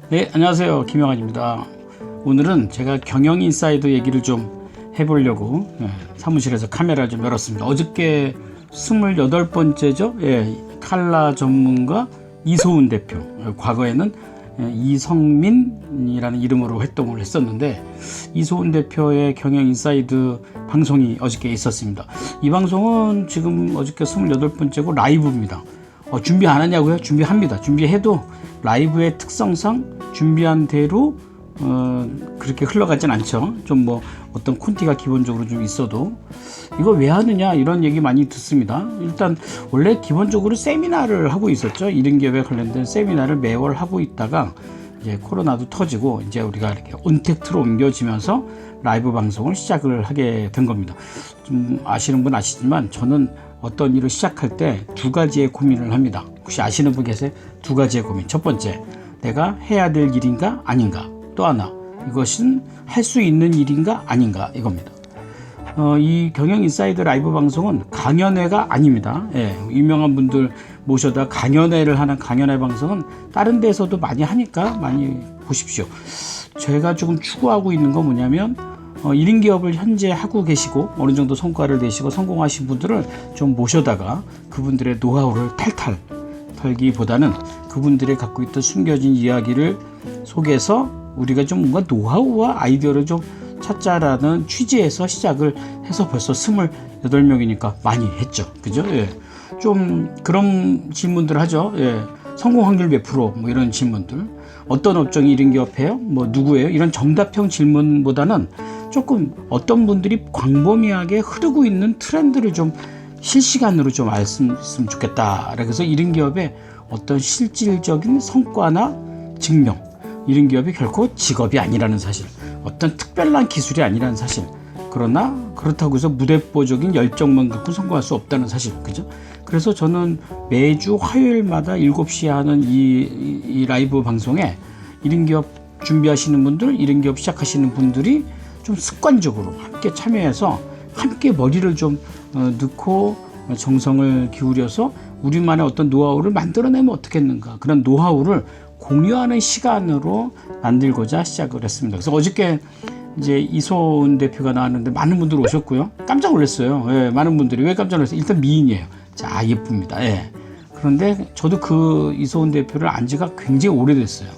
네, 안녕하세요. 김영환입니다. 오늘은 제가 경영인사이드 얘기를 좀 해보려고 사무실에서 카메라를 좀 열었습니다. 어저께 28번째죠. 칼라 전문가 이소은 대표, 과거에는 이성민이라는 이름으로 활동을 했었는데, 이소은 대표의 경영인사이드 방송이 어저께 있었습니다. 이 방송은 지금 어저께 28번째고 라이브입니다. 준비 안 하냐고요? 준비합니다. 준비해도 라이브의 특성상 준비한 대로 그렇게 흘러가진 않죠. 좀 뭐 어떤 콘티가 기본적으로 좀 있어도 이거 왜 하느냐 이런 얘기 많이 듣습니다. 일단 원래 기본적으로 세미나를 하고 있었죠. 1인 기업에 관련된 세미나를 매월 하고 있다가 이제 코로나도 터지고 이제 우리가 이렇게 온택트로 옮겨지면서 라이브 방송을 시작을 하게 된 겁니다. 좀 아시는 분 아시지만 저는 어떤 일을 시작할 때 두 가지의 고민을 합니다. 혹시 아시는 분 계세요? 두 가지의 고민. 첫 번째, 내가 해야 될 일인가 아닌가. 또 하나, 이것은 할 수 있는 일인가 아닌가, 이겁니다. 이 경영인사이드 라이브 방송은 강연회가 아닙니다. 유명한 분들 모셔다 강연회를 하는 강연회 방송은 다른 데서도 많이 하니까 많이 보십시오. 제가 조금 추구하고 있는 건 뭐냐면 1인 기업을 현재 하고 계시고 어느 정도 성과를 내시고 성공하신 분들을 좀 모셔다가 그분들의 노하우를 탈탈 털기보다는 그분들이 갖고 있던 숨겨진 이야기를 속에서 우리가 좀 뭔가 노하우와 아이디어를 좀 찾자라는 취지에서 시작을 해서 벌써 28명이니까 많이 했죠. 그죠? 좀 그런 질문들 하죠. 성공 확률 몇 프로? 뭐 이런 질문들. 어떤 업종이 1인 기업해요? 뭐 누구예요? 이런 정답형 질문보다는 조금 어떤 분들이 광범위하게 흐르고 있는 트렌드를 좀 실시간으로 좀 알았으면 좋겠다. 그래서 1인 기업의 어떤 실질적인 성과나 증명, 1인 기업이 결코 직업이 아니라는 사실, 어떤 특별한 기술이 아니라는 사실, 그러나 그렇다고 해서 무대뽀적인 열정만 갖고 성공할 수 없다는 사실, 그죠? 그래서 저는 매주 화요일마다 7시에 하는 이 라이브 방송에 1인 기업 준비하시는 분들, 1인 기업 시작하시는 분들이 좀 습관적으로 함께 참여해서 함께 머리를 좀 넣고 정성을 기울여서 우리만의 어떤 노하우를 만들어내면 어떻겠는가, 그런 노하우를 공유하는 시간으로 만들고자 시작을 했습니다. 그래서 어저께 이제 이소은 대표가 나왔는데 많은 분들이 오셨고요. 깜짝 놀랐어요. 많은 분들이. 왜 깜짝 놀랐어요? 일단 미인이에요. 자, 예쁩니다. 그런데 저도 그 이소은 대표를 안 지가 굉장히 오래됐어요.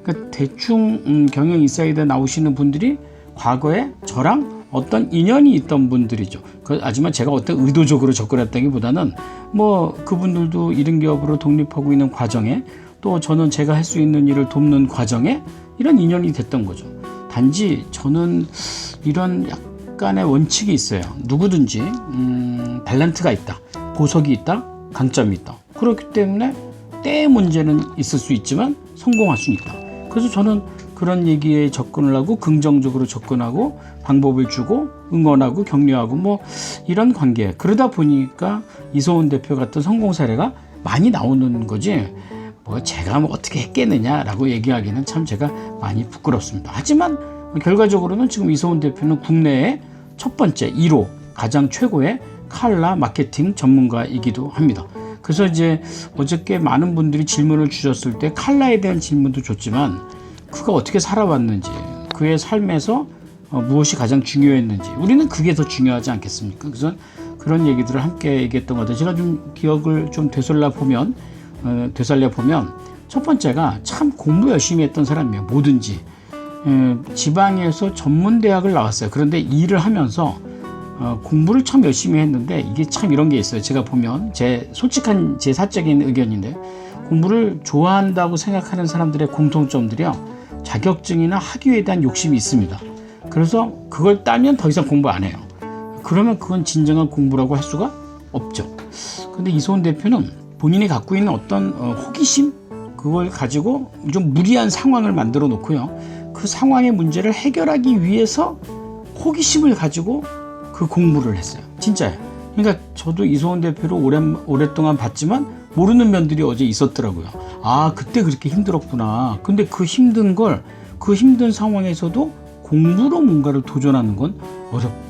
그러니까 대충 경영인사이드에 나오시는 분들이 과거에 저랑 어떤 인연이 있던 분들이죠. 하지만 제가 어떤 의도적으로 접근했다기보다는 뭐 그분들도 1인 기업으로 독립하고 있는 과정에, 또 저는 제가 할 수 있는 일을 돕는 과정에 이런 인연이 됐던 거죠. 단지 저는 이런 약간의 원칙이 있어요. 누구든지 탤런트가 있다, 보석이 있다, 강점이 있다. 그렇기 때문에 때의 문제는 있을 수 있지만 성공할 수 있다. 그래서 저는 그런 얘기에 접근을 하고 긍정적으로 접근하고 방법을 주고 응원하고 격려하고 뭐 이런 관계. 그러다 보니까 이소은 대표 같은 성공 사례가 많이 나오는 거지, 뭐 제가 뭐 어떻게 했겠느냐라고 얘기하기는 참 제가 많이 부끄럽습니다. 하지만 결과적으로는 지금 이소은 대표는 국내의 첫 번째 1호 가장 최고의 칼라 마케팅 전문가이기도 합니다. 그래서 이제 어저께 많은 분들이 질문을 주셨을 때 칼라에 대한 질문도 줬지만 그가 어떻게 살아왔는지, 그의 삶에서 무엇이 가장 중요했는지, 우리는 그게 더 중요하지 않겠습니까? 그래서 그런 얘기들을 함께 얘기했던 것 같아요. 제가 좀 기억을 좀 되살려 보면 첫 번째가 참 공부 열심히 했던 사람이에요. 뭐든지. 지방에서 전문대학을 나왔어요. 그런데 일을 하면서 공부를 참 열심히 했는데, 이게 참 이런 게 있어요. 제가 보면 솔직한 제 사적인 의견인데, 공부를 좋아한다고 생각하는 사람들의 공통점들이요, 자격증이나 학위에 대한 욕심이 있습니다. 그래서 그걸 따면 더 이상 공부 안 해요. 그러면 그건 진정한 공부라고 할 수가 없죠. 근데 이소은 대표는 본인이 갖고 있는 어떤 호기심, 그걸 가지고 좀 무리한 상황을 만들어 놓고요, 그 상황의 문제를 해결하기 위해서 호기심을 가지고 그 공부를 했어요. 진짜예요. 그러니까 저도 이소은 대표를 오랫동안 봤지만 모르는 면들이 어제 있었더라고요. 아, 그때 그렇게 힘들었구나. 근데 그 힘든 상황에서도 공부로 뭔가를 도전하는 건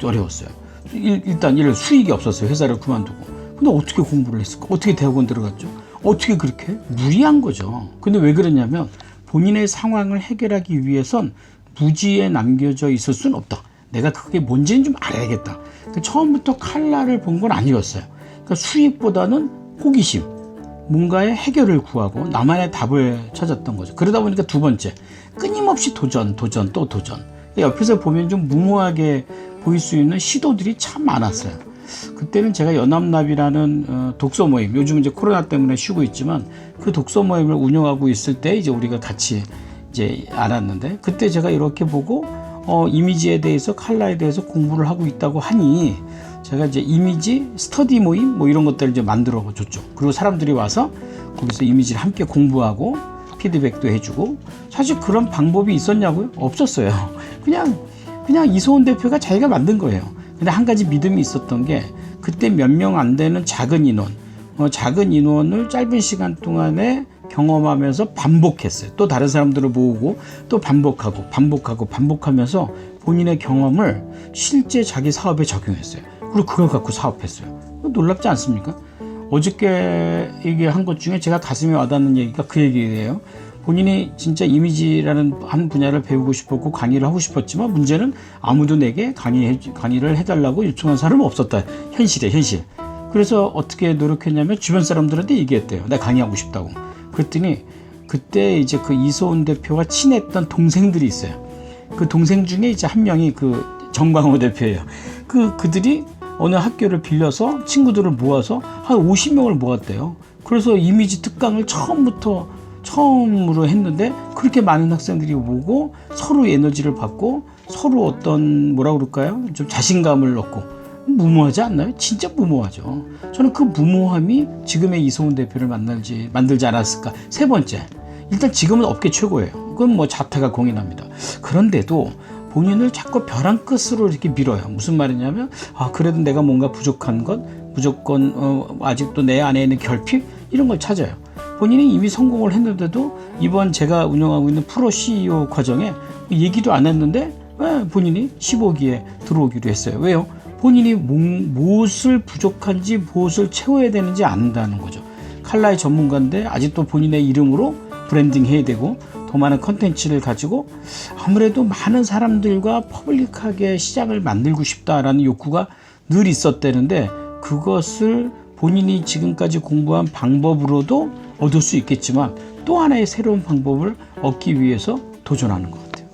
어려웠어요. 일단 수익이 없었어요. 회사를 그만두고. 근데 어떻게 공부를 했을까? 어떻게 대학원 들어갔죠? 어떻게 그렇게? 무리한 거죠. 근데 왜 그러냐면 본인의 상황을 해결하기 위해선 무지에 남겨져 있을 수는 없다. 내가 그게 뭔지는 좀 알아야겠다. 그러니까 처음부터 칼날을 본 건 아니었어요. 그러니까 수익보다는 호기심, 뭔가의 해결을 구하고 나만의 답을 찾았던 거죠. 그러다 보니까 두 번째, 끊임없이 도전, 또 도전. 옆에서 보면 좀 무모하게 보일 수 있는 시도들이 참 많았어요. 그때는 제가 연합나비라는 독서 모임, 요즘 이제 코로나 때문에 쉬고 있지만 그 독서 모임을 운영하고 있을 때 이제 우리가 같이 이제 알았는데, 그때 제가 이렇게 보고 이미지에 대해서, 칼라에 대해서 공부를 하고 있다고 하니 제가 이제 이미지 스터디 모임 뭐 이런 것들을 이제 만들어 줬죠. 그리고 사람들이 와서 거기서 이미지를 함께 공부하고 피드백도 해주고. 사실 그런 방법이 있었냐고요? 없었어요. 그냥 이소은 대표가 자기가 만든 거예요. 근데 한 가지 믿음이 있었던 게, 그때 몇 명 안 되는 작은 인원, 작은 인원을 짧은 시간 동안에 경험하면서 반복했어요. 또 다른 사람들을 모으고 또 반복하면서 본인의 경험을 실제 자기 사업에 적용했어요. 그리고 그걸 갖고 사업했어요. 놀랍지 않습니까? 어저께 얘기한 것 중에 제가 가슴에 와닿는 얘기가 그 얘기예요. 본인이 진짜 이미지라는 한 분야를 배우고 싶었고 강의를 하고 싶었지만, 문제는 아무도 내게 강의를 해달라고 요청한 사람은 없었다. 현실. 그래서 어떻게 노력했냐면 주변 사람들한테 얘기했대요. 나 강의하고 싶다고. 그랬더니 그때 이제 그 이소은 대표와 친했던 동생들이 있어요. 그 동생 중에 이제 한 명이 그 정광호 대표예요. 그들이 어느 학교를 빌려서 친구들을 모아서 한 50명을 모았대요. 그래서 이미지 특강을 처음으로 했는데, 그렇게 많은 학생들이 오고 서로 에너지를 받고 서로 어떤 좀 자신감을 얻고. 무모하지 않나요? 진짜 무모하죠. 저는 그 무모함이 지금의 이소은 대표를 만들지 않았을까. 세 번째, 일단 지금은 업계 최고예요. 그건 뭐 자타가 공인합니다. 그런데도 본인을 자꾸 벼랑 끝으로 이렇게 밀어요. 무슨 말이냐면, 그래도 내가 뭔가 부족한 것, 무조건 아직도 내 안에 있는 결핍, 이런 걸 찾아요. 본인이 이미 성공을 했는데도 이번 제가 운영하고 있는 프로 CEO 과정에 얘기도 안 했는데 본인이 15기에 들어오기로 했어요. 왜요? 본인이 무엇을 부족한지, 무엇을 채워야 되는지 안다는 거죠. 칼라의 전문가인데 아직도 본인의 이름으로 브랜딩 해야 되고, 더 많은 컨텐츠를 가지고 아무래도 많은 사람들과 퍼블릭하게 시장을 만들고 싶다라는 욕구가 늘 있었다는데, 그것을 본인이 지금까지 공부한 방법으로도 얻을 수 있겠지만 또 하나의 새로운 방법을 얻기 위해서 도전하는 것 같아요.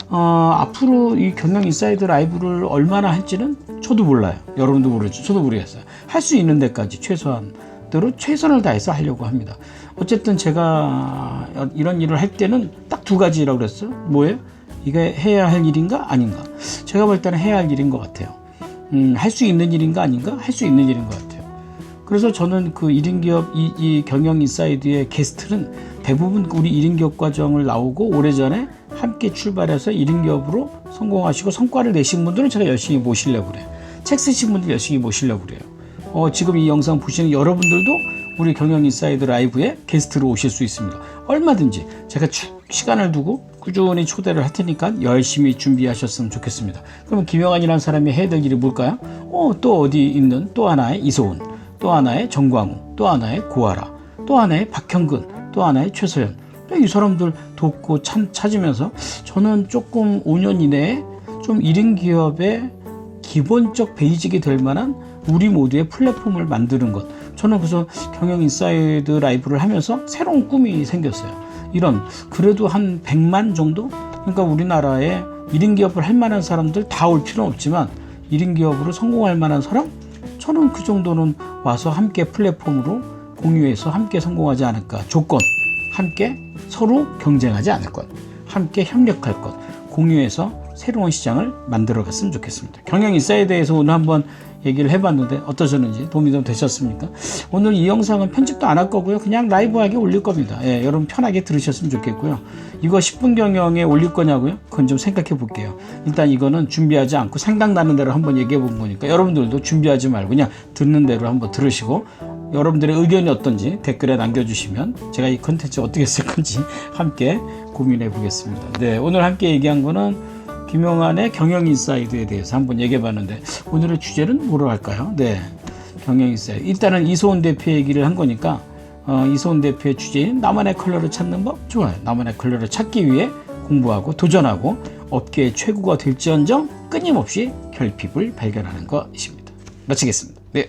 앞으로 이 경영인사이드 라이브를 얼마나 할지는 저도 몰라요. 여러분도 모르죠. 저도 모르겠어요. 할 수 있는 데까지 최선을 다해서 하려고 합니다. 어쨌든 제가 이런 일을 할 때는 딱 두 가지라고 그랬어요. 뭐예요? 이게 해야 할 일인가 아닌가? 제가 볼 때는 해야 할 일인 것 같아요. 할 수 있는 일인가 아닌가? 할 수 있는 일인 것 같아요. 그래서 저는 그 1인기업 이 경영인사이드의 게스트는 대부분 우리 1인기업 과정을 나오고 오래전에 함께 출발해서 1인기업으로 성공하시고 성과를 내신 분들은 제가 열심히 모시려고 그래요. 책 쓰신 분들 열심히 모시려고 그래요. 지금 이 영상 보시는 여러분들도 우리 경영인사이드 라이브에 게스트로 오실 수 있습니다. 얼마든지 제가 시간을 두고 꾸준히 초대를 할 테니까 열심히 준비하셨으면 좋겠습니다. 그러면 김영환이라는 사람이 해야 될 일이 뭘까요? 또 어디 있는 또 하나의 이소은, 또 하나의 정광우, 또 하나의 고아라, 또 하나의 박형근, 또 하나의 최서연, 이 사람들 돕고 찾으면서 저는 조금 5년 이내에 좀 1인 기업의 기본적 베이직이 될 만한 우리 모두의 플랫폼을 만드는 것. 저는 그래서 경영인사이드 라이브를 하면서 새로운 꿈이 생겼어요. 그래도 한 100만 정도? 그러니까 우리나라에 1인 기업을 할 만한 사람들 다 올 필요는 없지만 1인 기업으로 성공할 만한 사람? 저는 그 정도는 와서 함께 플랫폼으로 공유해서 함께 성공하지 않을까. 조건, 함께 서로 경쟁하지 않을 것, 함께 협력할 것, 공유해서 새로운 시장을 만들어 갔으면 좋겠습니다. 경영인사이드에서 오늘 한번 얘기를 해봤는데 어떠셨는지 도움이 좀 되셨습니까? 오늘 이 영상은 편집도 안 할 거고요. 그냥 라이브하게 올릴 겁니다. 여러분 편하게 들으셨으면 좋겠고요. 이거 10분 경영에 올릴 거냐고요? 그건 좀 생각해 볼게요. 일단 이거는 준비하지 않고 생각나는 대로 한번 얘기해 본 거니까 여러분들도 준비하지 말고 그냥 듣는 대로 한번 들으시고, 여러분들의 의견이 어떤지 댓글에 남겨주시면 제가 이 컨텐츠 어떻게 쓸 건지 함께 고민해 보겠습니다. 네, 오늘 함께 얘기한 거는 김영환의 경영인사이드에 대해서 한번 얘기해 봤는데, 오늘의 주제는 뭐로 할까요? 네, 경영인사이드. 일단은 이소은 대표 얘기를 한 거니까 이소은 대표의 주제인 나만의 컬러를 찾는 법 좋아요. 나만의 컬러를 찾기 위해 공부하고 도전하고 업계의 최고가 될지언정 끊임없이 결핍을 발견하는 것입니다. 마치겠습니다. 네.